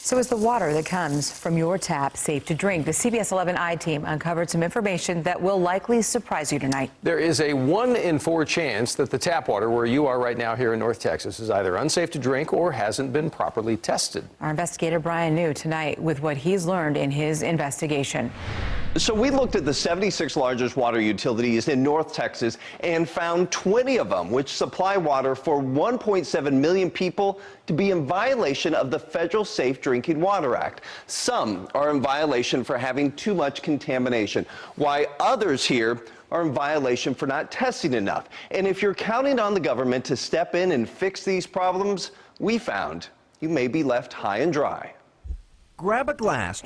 So is the water that comes from your tap safe to drink? The CBS 11 I-Team uncovered some information that will likely surprise you tonight. There is a 1 in 4 chance that the tap water where you are right now here in North Texas is either unsafe to drink or hasn't been properly tested. Our investigator Brian New tonight with what he's learned in his investigation. So we looked at the 76 largest water utilities in North Texas and found 20 of them which supply water for 1.7 million people to be in violation of the Federal Safe Drinking Water Act. Some are in violation for having too much contamination, while others here are in violation for not testing enough. And if you're counting on the government to step in and fix these problems, we found you may be left high and dry. Grab a glass,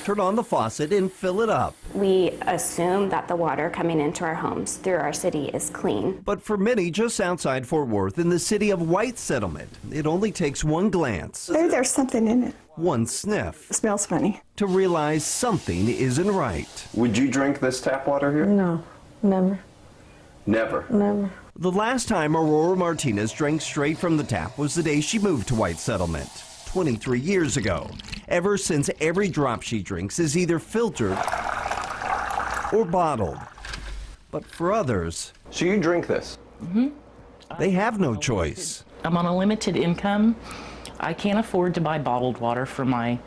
turn on the faucet, and fill it up. We assume that the water coming into our homes through our city is clean. But for many just outside Fort Worth in the city of White Settlement, it only takes one glance, Maybe there's something in it. one sniff, It smells funny. to realize something isn't right. Would you drink this tap water here? No, never, Never. never. The last time Aurora Martinez drank straight from the tap was the day she moved to White Settlement, 23 years ago. Ever since, every drop she drinks is either filtered or bottled. But for others, So you drink this? they have no choice. I'm on a limited income. I can't afford to buy bottled water for my,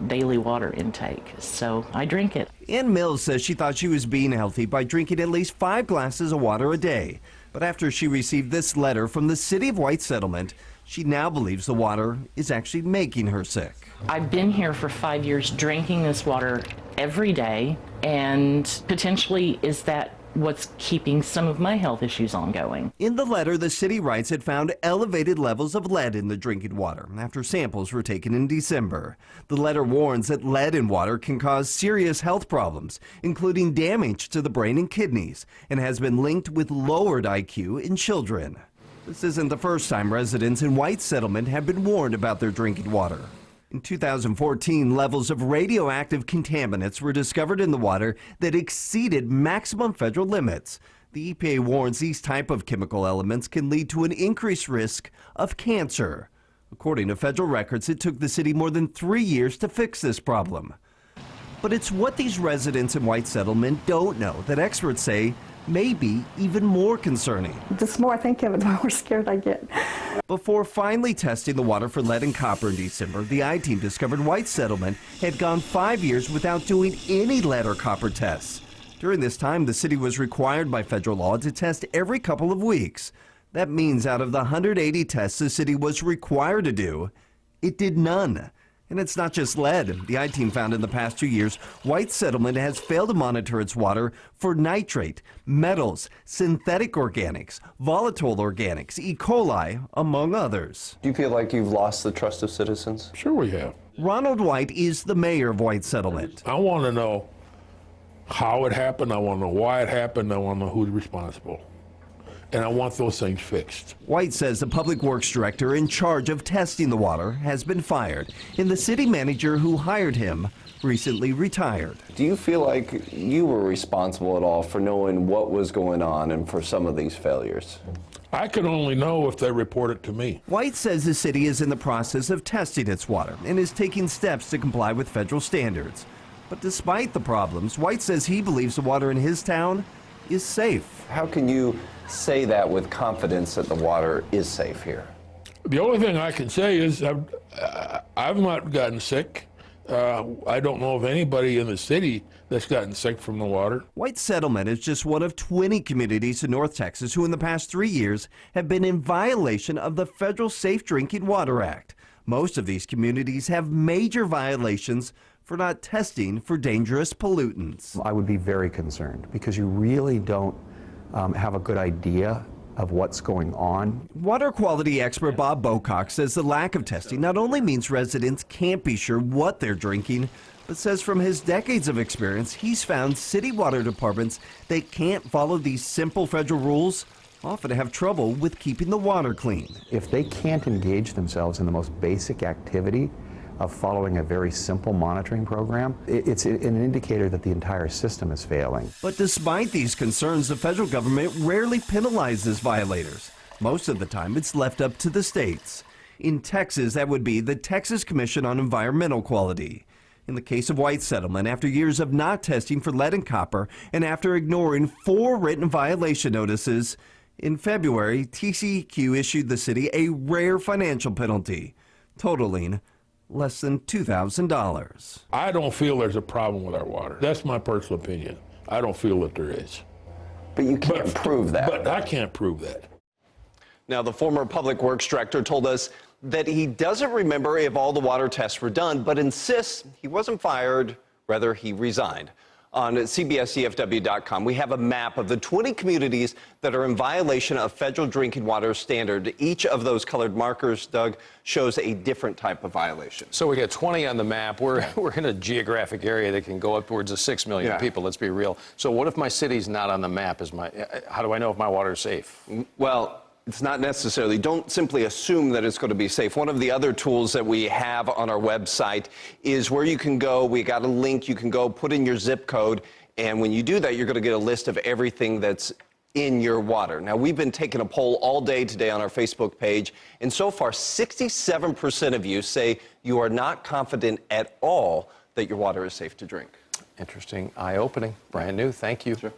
daily water intake. So I drink it. Ann Mills says she thought she was being healthy by drinking at least 5 glasses of water a day. But after she received this letter from the city of White Settlement, she now believes the water is actually making her sick. I've been here for 5 years drinking this water every day, and potentially is that what's keeping some of my health issues ongoing. In the letter, the city writes it found elevated levels of lead in the drinking water after samples were taken in December. The letter warns that lead in water can cause serious health problems, including damage to the brain and kidneys, and has been linked with lowered IQ in children. This isn't the first time residents in White Settlement have been warned about their drinking water. In 2014, levels of radioactive contaminants were discovered in the water that exceeded maximum federal limits. The EPA warns these type of chemical elements can lead to an increased risk of cancer. According to federal records, it took the city more than 3 years to fix this problem. But it's what these residents in White Settlement don't know that experts say may be even more concerning. The more I think of it, the more scared I get. Before finally testing the water for lead and copper in December, the I-Team discovered White Settlement had gone 5 years without doing any lead or copper tests. During this time, the city was required by federal law to test every couple of weeks. That means out of the 180 tests the city was required to do, it did none. And it's not just lead. The I-Team found in the past 2 years, White Settlement has failed to monitor its water for nitrate, metals, synthetic organics, volatile organics, E. coli, among others. Do you feel like you've lost the trust of citizens? Sure we have. Ronald White is the mayor of White Settlement. I want to know how it happened. I want to know why it happened. I want to know who's responsible. And I want those things fixed. White says the public works director in charge of testing the water has been fired, and the city manager who hired him recently retired. Do you feel like you were responsible at all for knowing what was going on and for some of these failures? I can only know if they report it to me. White says the city is in the process of testing its water and is taking steps to comply with federal standards. But despite the problems, White says he believes the water in his town is safe. How can you say that with confidence that the water is safe here? The only thing I can say is I've not gotten sick. I don't know of anybody in the city that's gotten sick from the water. White Settlement is just one of 20 communities in North Texas who in the past 3 years have been in violation of the Federal Safe Drinking Water Act. Most of these communities have major violations for not testing for dangerous pollutants. I would be very concerned because you really don't have a good idea of what's going on. Water quality expert Bob Bocock says the lack of testing not only means residents can't be sure what they're drinking, but says from his decades of experience, he's found city water departments that can't follow these simple federal rules often have trouble with keeping the water clean. If they can't engage themselves in the most basic activity of following a very simple monitoring program, it's an indicator that the entire system is failing. But despite these concerns, the federal government rarely penalizes violators. Most of the time, it's left up to the states. In Texas, that would be the Texas Commission on Environmental Quality. In the case of White Settlement, after years of not testing for lead and copper, and after ignoring 4 written violation notices, in February, TCEQ issued the city a rare financial penalty, totaling less than $2,000. I don't feel there's a problem with our water. That's my personal opinion. I don't feel that there is. But you can't prove that. But I can't prove that. Now, the former Public Works Director told us that he doesn't remember if all the water tests were done, but insists he wasn't fired, rather he resigned. On CBSEFW.com, we have a map of the 20 communities that are in violation of federal drinking water standard. Each of those colored markers, Doug, shows a different type of violation. So we got 20 on the map. We're in a geographic area that can go upwards of 6 million people, let's be real. So what if my city's not on the map? How do I know if my water is safe? Well, it's not necessarily. Don't simply assume that it's going to be safe. One of the other tools that we have on our website is where you can go. We got a link. You can go put in your zip code. And when you do that, you're going to get a list of everything that's in your water. Now, we've been taking a poll all day today on our Facebook page. And so far, 67% of you say you are not confident at all that your water is safe to drink. Interesting, eye-opening, brand new. Thank you. Sure.